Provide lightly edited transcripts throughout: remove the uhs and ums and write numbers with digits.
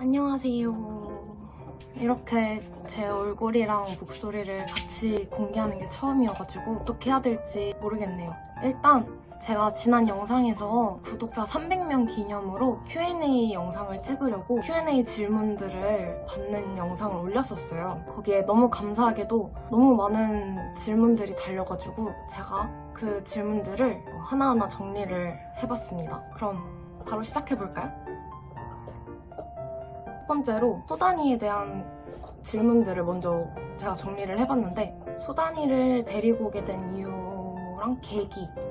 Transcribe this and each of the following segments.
안녕하세요. 이렇게 제 얼굴이랑 목소리를 같이 공개하는 게 처음이어가지고 어떻게 해야 될지 모르겠네요. 일단 제가 지난 영상에서 구독자 300명 기념으로 Q&A 영상을 찍으려고 Q&A 질문들을 받는 영상을 올렸었어요. 거기에 너무 감사하게도 너무 많은 질문들이 달려가지고 제가 그 질문들을 하나하나 정리를 해봤습니다. 그럼 바로 시작해볼까요? 첫 번째로 소다니에 대한 질문들을 먼저 제가 정리를 해봤는데, 소다니를 데리고 오게 된 이유랑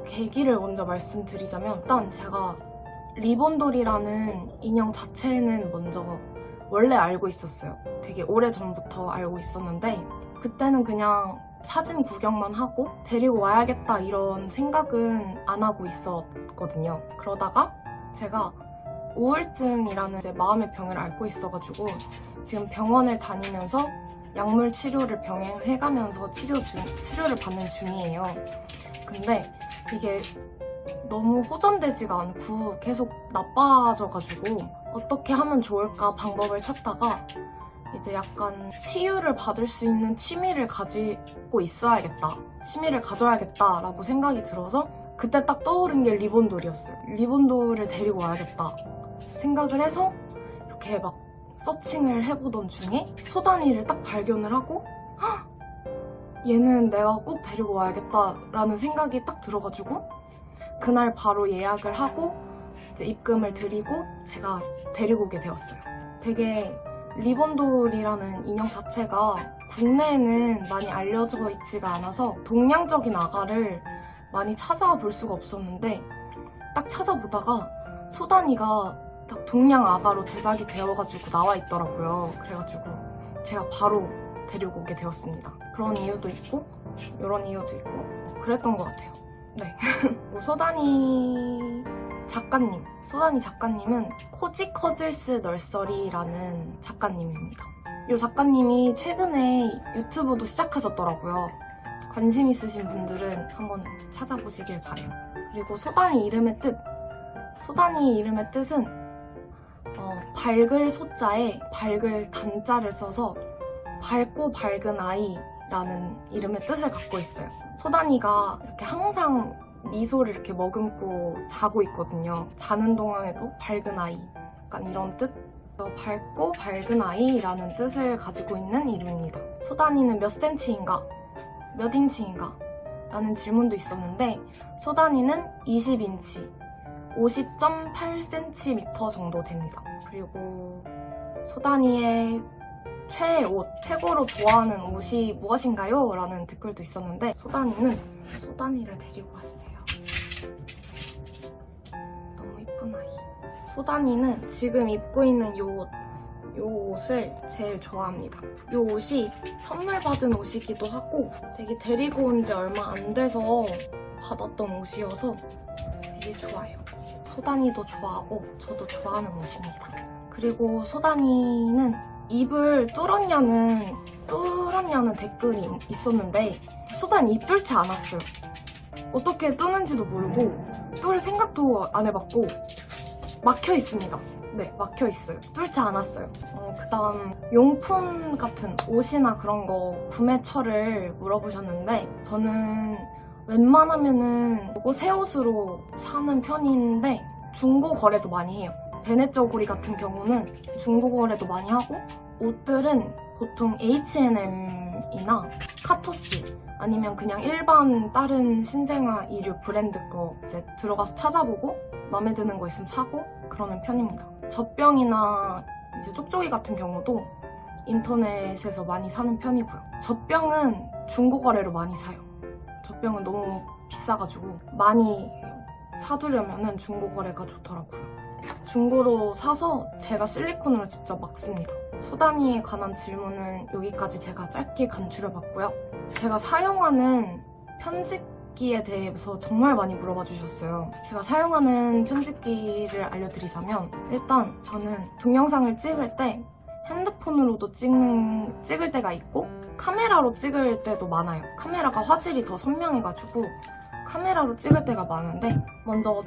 계기를 먼저 말씀드리자면, 일단 제가 리본돌이라는 인형 자체는 먼저 원래 알고 있었어요. 되게 오래전부터 알고 있었는데 그때는 그냥 사진 구경만 하고 데리고 와야겠다 이런 생각은 안 하고 있었거든요. 그러다가 제가 우울증이라는 이제 마음의 병을 앓고 있어가지고 지금 병원을 다니면서 약물 치료를 병행해가면서 치료를 받는 중이에요. 근데 이게 너무 호전되지가 않고 계속 나빠져가지고 어떻게 하면 좋을까 방법을 찾다가 이제 약간 치유를 받을 수 있는 취미를 가지고 있어야겠다, 취미를 가져야겠다라고 생각이 들어서 그때 딱 떠오른 게 리본돌이었어요. 리본돌을 데리고 와야겠다 생각을 해서 이렇게 막 서칭을 해보던 중에 소다니를 딱 발견을 하고, 헉! 얘는 내가 꼭 데리고 와야겠다라는 생각이 딱 들어가지고 그날 바로 예약을 하고 이제 입금을 드리고 제가 데리고 오게 되었어요. 되게 리본돌이라는 인형 자체가 국내에는 많이 알려져 있지가 않아서 동양적인 아가를 많이 찾아볼 수가 없었는데, 딱 찾아보다가 소다니가 딱 동양 아가로 제작이 되어가지고 나와 있더라고요. 그래가지고 제가 바로 데리고 오게 되었습니다. 그런 이유도 있고 이런 이유도 있고 그랬던 것 같아요. 네. 소다니 작가님은 코지커들스 널서리라는 작가님입니다. 이 작가님이 최근에 유튜브도 시작하셨더라고요. 관심 있으신 분들은 한번 찾아보시길 바래요. 그리고 소다니 이름의 뜻은 밝을 소자에 밝을 단자를 써서 밝고 밝은 아이라는 이름의 뜻을 갖고 있어요. 소다니가 이렇게 항상 미소를 이렇게 머금고 자고 있거든요. 자는 동안에도 밝은 아이, 약간 이런 뜻? 밝고 밝은 아이라는 뜻을 가지고 있는 이름입니다. 소다니는 몇 센치인가? 몇 인치인가? 라는 질문도 있었는데, 소다니는 20인치, 50.8cm 정도 됩니다. 그리고 소다니의 최애 옷, 최고로 좋아하는 옷이 무엇인가요? 라는 댓글도 있었는데, 소다니를 데리고 왔어요. 너무 이쁜 아이. 소다니는 지금 입고 있는 요 옷을 제일 좋아합니다. 이 옷이 선물 받은 옷이기도 하고 되게 데리고 온 지 얼마 안 돼서 받았던 옷이어서 되게 좋아요. 소다니도 좋아하고 저도 좋아하는 옷입니다. 그리고 소다니는 입을 뚫었냐는 댓글이 있었는데, 소다니 입 뚫지 않았어요. 어떻게 뚫는지도 모르고 뚫을 생각도 안 해봤고 막혀 있습니다. 네, 막혀 있어요. 뚫지 않았어요. 그다음 용품 같은 옷이나 그런 거 구매처를 물어보셨는데, 저는 웬만하면은 새 옷으로 사는 편인데 중고 거래도 많이 해요. 베네저고리 같은 경우는 중고 거래도 많이 하고, 옷들은 보통 H&M이나 카터스 아니면 그냥 일반 다른 신생아 이류 브랜드 거 이제 들어가서 찾아보고 마음에 드는 거 있으면 사고 그러는 편입니다. 젖병이나 이제 쪽쪽이 같은 경우도 인터넷에서 많이 사는 편이고요. 젖병은 중고 거래로 많이 사요. 젖병은 너무 비싸가지고 많이 사두려면 중고 거래가 좋더라고요. 중고로 사서 제가 실리콘으로 직접 막습니다. 소다니에 관한 질문은 여기까지 제가 짧게 간추려봤고요. 제가 사용하는 편집기에 대해서 정말 많이 물어봐 주셨어요. 제가 사용하는 편집기를 알려드리자면, 일단 저는 동영상을 찍을 때 핸드폰으로도 찍을 때가 있고 카메라로 찍을 때도 많아요. 카메라가 화질이 더 선명해가지고 카메라로 찍을 때가 많은데, 먼저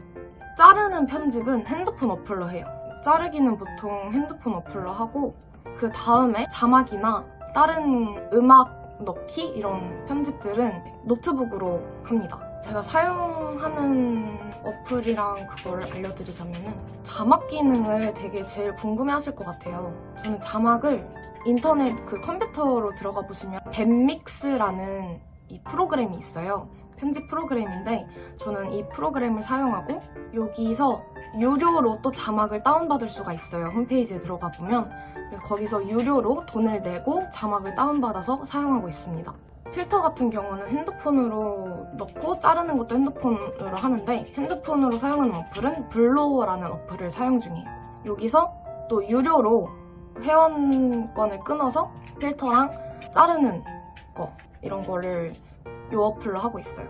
자르는 편집은 핸드폰 어플로 해요. 자르기는 보통 핸드폰 어플로 하고 그 다음에 자막이나 다른 음악 넣기 이런 편집들은 노트북으로 합니다. 제가 사용하는 어플이랑 그거를 알려드리자면은 자막 기능을 되게 제일 궁금해하실 것 같아요. 저는 자막을 인터넷 그 컴퓨터로 들어가 보시면 밴믹스라는 이 프로그램이 있어요. 편집 프로그램인데 저는 이 프로그램을 사용하고 여기서 유료로 또 자막을 다운받을 수가 있어요. 홈페이지에 들어가 보면 그래서 거기서 유료로 돈을 내고 자막을 다운받아서 사용하고 있습니다. 필터 같은 경우는 핸드폰으로 넣고 자르는 것도 핸드폰으로 하는데 핸드폰으로 사용하는 어플은 블로어라는 어플을 사용 중이에요. 여기서 또 유료로 회원권을 끊어서 필터랑 자르는 거 이런 거를 이 어플로 하고 있어요.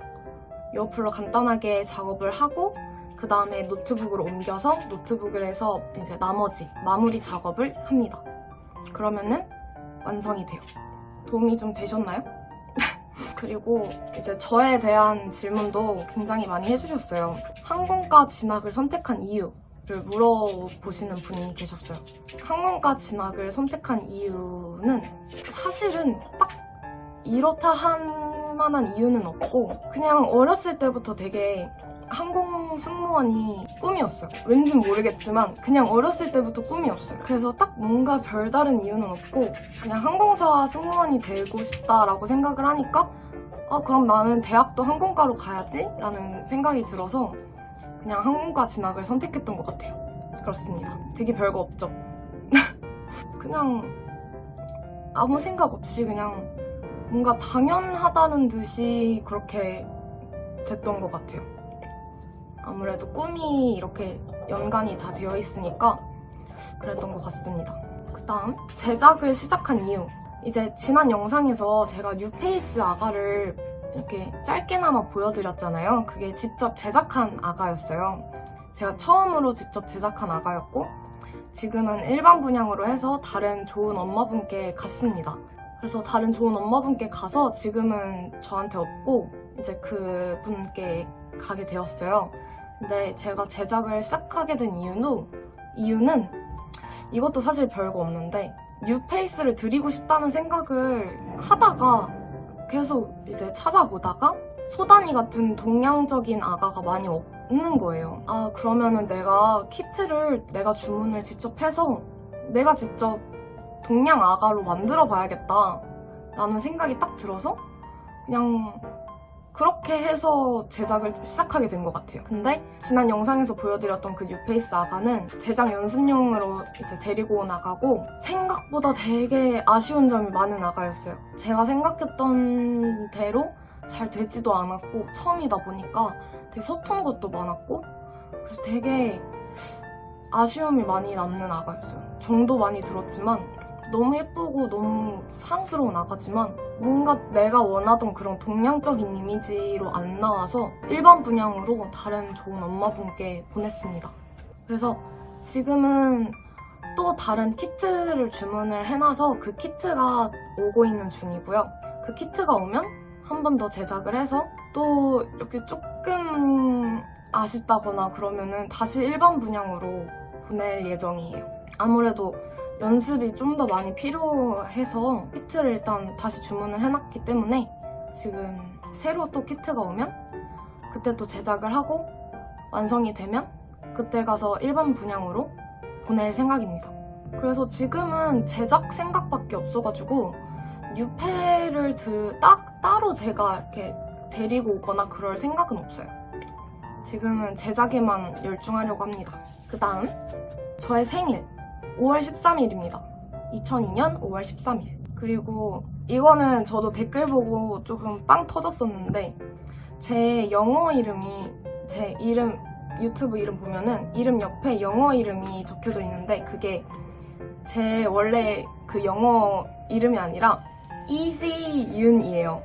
이 어플로 간단하게 작업을 하고 그 다음에 노트북으로 옮겨서 노트북에서 이제 나머지 마무리 작업을 합니다. 그러면은 완성이 돼요. 도움이 좀 되셨나요? 그리고 이제 저에 대한 질문도 굉장히 많이 해주셨어요. 항공과 진학을 선택한 이유를 물어보시는 분이 계셨어요. 항공과 진학을 선택한 이유는 사실은 딱 이렇다 할 만한 이유는 없고 그냥 어렸을 때부터 되게 항공 승무원이 꿈이었어요. 왠진 모르겠지만 그냥 어렸을 때부터 꿈이었어요. 그래서 딱 뭔가 별다른 이유는 없고 그냥 항공사 승무원이 되고 싶다라고 생각을 하니까 그럼 나는 대학도 항공과로 가야지 라는 생각이 들어서 그냥 항공과 진학을 선택했던 것 같아요. 그렇습니다. 되게 별거 없죠? 그냥 아무 생각 없이 그냥 뭔가 당연하다는 듯이 그렇게 됐던 것 같아요. 아무래도 꿈이 이렇게 연관이 다 되어 있으니까 그랬던 것 같습니다. 그 다음 제작을 시작한 이유. 이제 지난 영상에서 제가 뉴페이스 아가를 이렇게 짧게나마 보여드렸잖아요. 그게 직접 제작한 아가였어요. 제가 처음으로 직접 제작한 아가였고 지금은 일반 분양으로 해서 다른 좋은 엄마분께 갔습니다. 그래서 다른 좋은 엄마분께 가서 지금은 저한테 없고 이제 그분께 가게 되었어요. 근데 제가 제작을 시작하게 된 이유는 이것도 사실 별거 없는데 뉴페이스를 드리고 싶다는 생각을 하다가 계속 이제 찾아보다가 소단이 같은 동양적인 아가가 많이 없는 거예요. 그러면은 내가 키트를 내가 주문을 직접 해서 내가 직접 동양 아가로 만들어 봐야겠다 라는 생각이 딱 들어서 그냥 그렇게 해서 제작을 시작하게 된 것 같아요. 근데 지난 영상에서 보여드렸던 그 뉴페이스 아가는 제작 연습용으로 이제 데리고 온 아가고 생각보다 되게 아쉬운 점이 많은 아가였어요. 제가 생각했던 대로 잘 되지도 않았고 처음이다 보니까 되게 서툰 것도 많았고 그래서 되게 아쉬움이 많이 남는 아가였어요. 정도 많이 들었지만 너무 예쁘고 너무 사랑스러운 아가지만 뭔가 내가 원하던 그런 동양적인 이미지로 안 나와서 일반 분양으로 다른 좋은 엄마분께 보냈습니다. 그래서 지금은 또 다른 키트를 주문을 해놔서 그 키트가 오고 있는 중이고요. 그 키트가 오면 한 번 더 제작을 해서 또 이렇게 조금 아쉽다거나 그러면은 다시 일반 분양으로 보낼 예정이에요. 아무래도 연습이 좀 더 많이 필요해서 키트를 일단 다시 주문을 해놨기 때문에 지금 새로 또 키트가 오면 그때 또 제작을 하고 완성이 되면 그때 가서 일반 분양으로 보낼 생각입니다. 그래서 지금은 제작 생각밖에 없어가지고 뉴페를 따로 제가 이렇게 데리고 오거나 그럴 생각은 없어요. 지금은 제작에만 열중하려고 합니다. 그 다음 저의 생일 5월 13일입니다. 2002년 5월 13일. 그리고 이거는 저도 댓글 보고 조금 빵 터졌었는데 제 영어 이름이 제 이름 유튜브 이름 보면은 이름 옆에 영어 이름이 적혀져 있는데 그게 제 원래 그 영어 이름이 아니라 이지윤이에요.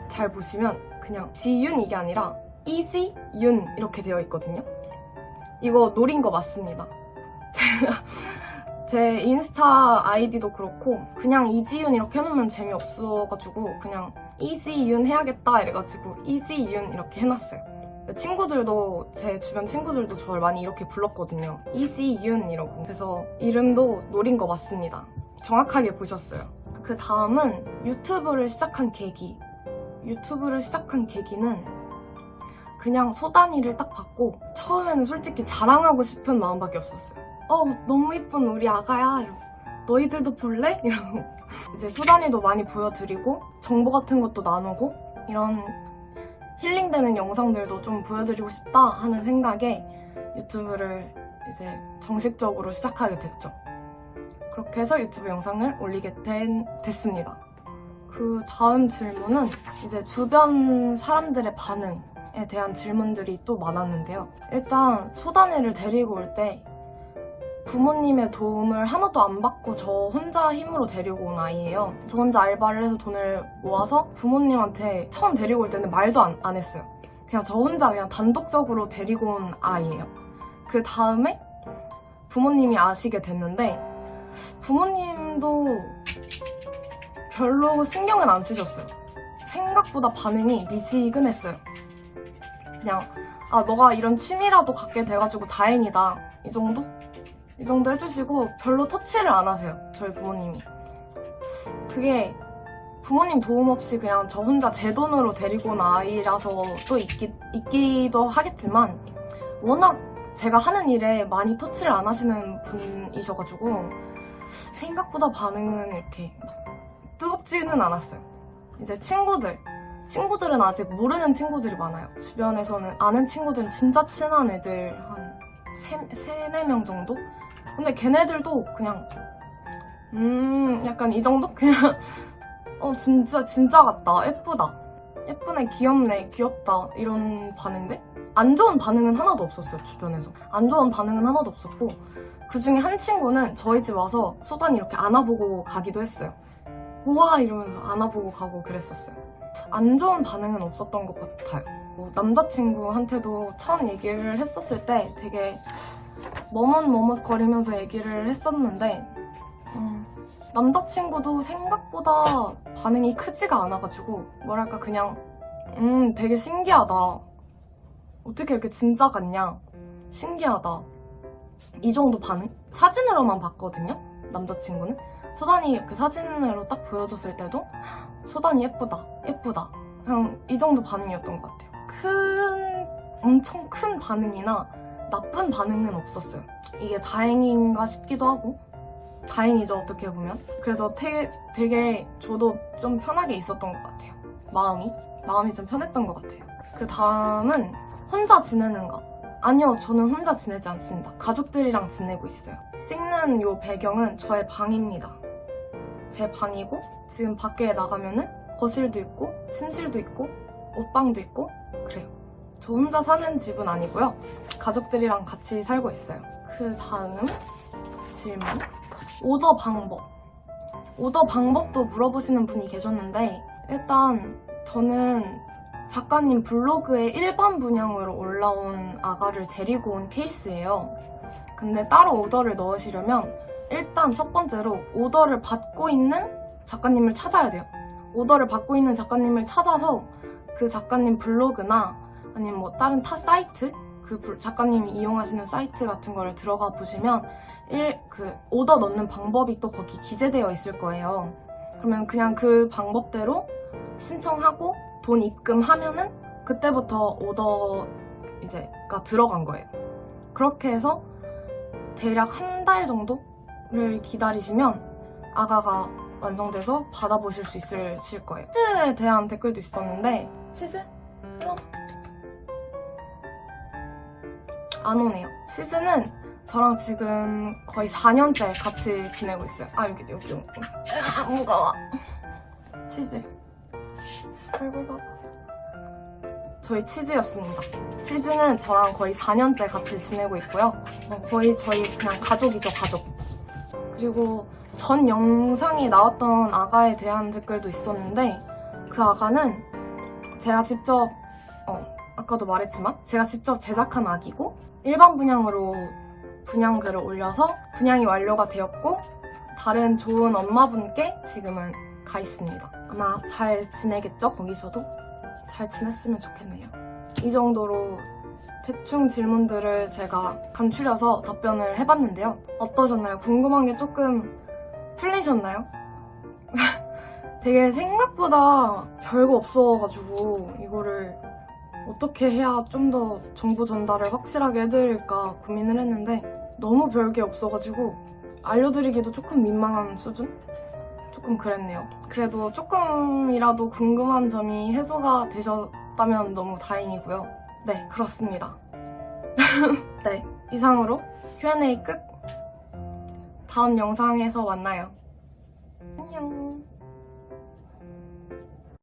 잘 보시면 그냥 지윤 이게 아니라 이지윤 이렇게 되어 있거든요. 이거 노린 거 맞습니다. 제 인스타 아이디도 그렇고 그냥 이지윤 이렇게 해놓으면 재미없어가지고 그냥 이지윤 해야겠다 이래가지고 이지윤 이렇게 해놨어요. 친구들도, 제 주변 친구들도 저를 많이 이렇게 불렀거든요. 이씨, 윤 이러고. 그래서 이름도 노린 거 맞습니다. 정확하게 보셨어요. 그 다음은 유튜브를 시작한 계기. 유튜브를 시작한 계기는 그냥 소단이를 딱 봤고 처음에는 솔직히 자랑하고 싶은 마음밖에 없었어요. 너무 이쁜 우리 아가야 이러고, 너희들도 볼래? 이러고 이제 소단이도 많이 보여드리고 정보 같은 것도 나누고 이런 힐링되는 영상들도 좀 보여드리고 싶다 하는 생각에 유튜브를 이제 정식적으로 시작하게 됐죠. 그렇게 해서 유튜브 영상을 올리게 됐습니다. 그 다음 질문은 이제 주변 사람들의 반응에 대한 질문들이 또 많았는데요. 일단 소단이를 데리고 올 때 부모님의 도움을 하나도 안 받고 저 혼자 힘으로 데리고 온 아이예요. 저 혼자 알바를 해서 돈을 모아서 부모님한테 처음 데리고 올 때는 말도 안 했어요. 그냥 저 혼자 그냥 단독적으로 데리고 온 아이예요. 그 다음에 부모님이 아시게 됐는데 부모님도 별로 신경은 안 쓰셨어요. 생각보다 반응이 미지근했어요. 그냥 너가 이런 취미라도 갖게 돼가지고 다행이다 이 정도? 이 정도 해주시고 별로 터치를 안 하세요. 저희 부모님이. 그게 부모님 도움 없이 그냥 저 혼자 제 돈으로 데리고 온 아이라서 또 있기도 하겠지만 워낙 제가 하는 일에 많이 터치를 안 하시는 분이셔가지고 생각보다 반응은 이렇게 뜨겁지는 않았어요. 이제 친구들은 아직 모르는 친구들이 많아요. 주변에서는 아는 친구들은 진짜 친한 애들 한 3-4명 정도? 근데 걔네들도 그냥 약간 이 정도? 그냥 진짜 같다, 예쁘다, 예쁘네, 귀엽네, 귀엽다 이런 반응들? 안 좋은 반응은 하나도 없었어요. 주변에서 안 좋은 반응은 하나도 없었고 그 중에 한 친구는 저희 집 와서 소단이 이렇게 안아보고 가기도 했어요. 우와 이러면서 안아보고 가고 그랬었어요. 안 좋은 반응은 없었던 것 같아요. 남자친구한테도 처음 얘기를 했었을 때 되게 머뭇머뭇거리면서 얘기를 했었는데 남자친구도 생각보다 반응이 크지가 않아가지고 뭐랄까 그냥 되게 신기하다, 어떻게 이렇게 진짜 같냐, 신기하다 이 정도 반응? 사진으로만 봤거든요. 남자친구는 소단이 이렇게 사진으로 딱 보여줬을 때도 소단이 예쁘다 그냥 이 정도 반응이었던 것 같아요. 엄청 큰 반응이나 나쁜 반응은 없었어요. 이게 다행인가 싶기도 하고 다행이죠, 어떻게 보면. 그래서 되게 저도 좀 편하게 있었던 것 같아요. 마음이 좀 편했던 것 같아요. 그 다음은 혼자 지내는가? 아니요, 저는 혼자 지내지 않습니다. 가족들이랑 지내고 있어요. 찍는 요 배경은 저의 방입니다. 제 방이고 지금 밖에 나가면은 거실도 있고 침실도 있고 옷방도 있고 그래요. 저 혼자 사는 집은 아니고요. 가족들이랑 같이 살고 있어요. 그 다음 질문. 오더 방법도 물어보시는 분이 계셨는데 일단 저는 작가님 블로그에 일반 분양으로 올라온 아가를 데리고 온 케이스예요. 근데 따로 오더를 넣으시려면 일단 첫 번째로 오더를 받고 있는 작가님을 찾아야 돼요. 오더를 받고 있는 작가님을 찾아서 그 작가님 블로그나 아니면 뭐 다른 타 사이트, 그 작가님이 이용하시는 사이트 같은 거를 들어가 보시면 그 오더 넣는 방법이 또 거기 기재되어 있을 거예요. 그러면 그냥 그 방법대로 신청하고 돈 입금하면은 그때부터 오더 이제가 들어간 거예요. 그렇게 해서 대략 한 달 정도를 기다리시면 아가가 완성돼서 받아보실 수 있으실 거예요. 치즈에 대한 댓글도 있었는데 치즈? 안 오네요. 치즈는 저랑 지금 거의 4년째 같이 지내고 있어요. 여기 무거워. 치즈 얼굴 봐봐. 저희 치즈였습니다. 치즈는 저랑 거의 4년째 같이 지내고 있고요. 거의 저희 그냥 가족이죠, 가족. 그리고 전 영상에 나왔던 아가에 대한 댓글도 있었는데 그 아가는 제가 직접 아까도 말했지만 제가 직접 제작한 아기고 일반 분양으로 분양글을 올려서 분양이 완료가 되었고 다른 좋은 엄마분께 지금은 가 있습니다. 아마 잘 지내겠죠? 거기서도 잘 지냈으면 좋겠네요. 이 정도로 대충 질문들을 제가 간추려서 답변을 해봤는데요. 어떠셨나요? 궁금한 게 조금 풀리셨나요? 되게 생각보다 별거 없어가지고 이거를 어떻게 해야 좀 더 정보 전달을 확실하게 해드릴까 고민을 했는데 너무 별게 없어가지고 알려드리기도 조금 민망한 수준? 조금 그랬네요. 그래도 조금이라도 궁금한 점이 해소가 되셨다면 너무 다행이고요. 네, 그렇습니다. 네, 이상으로 Q&A 끝! 다음 영상에서 만나요.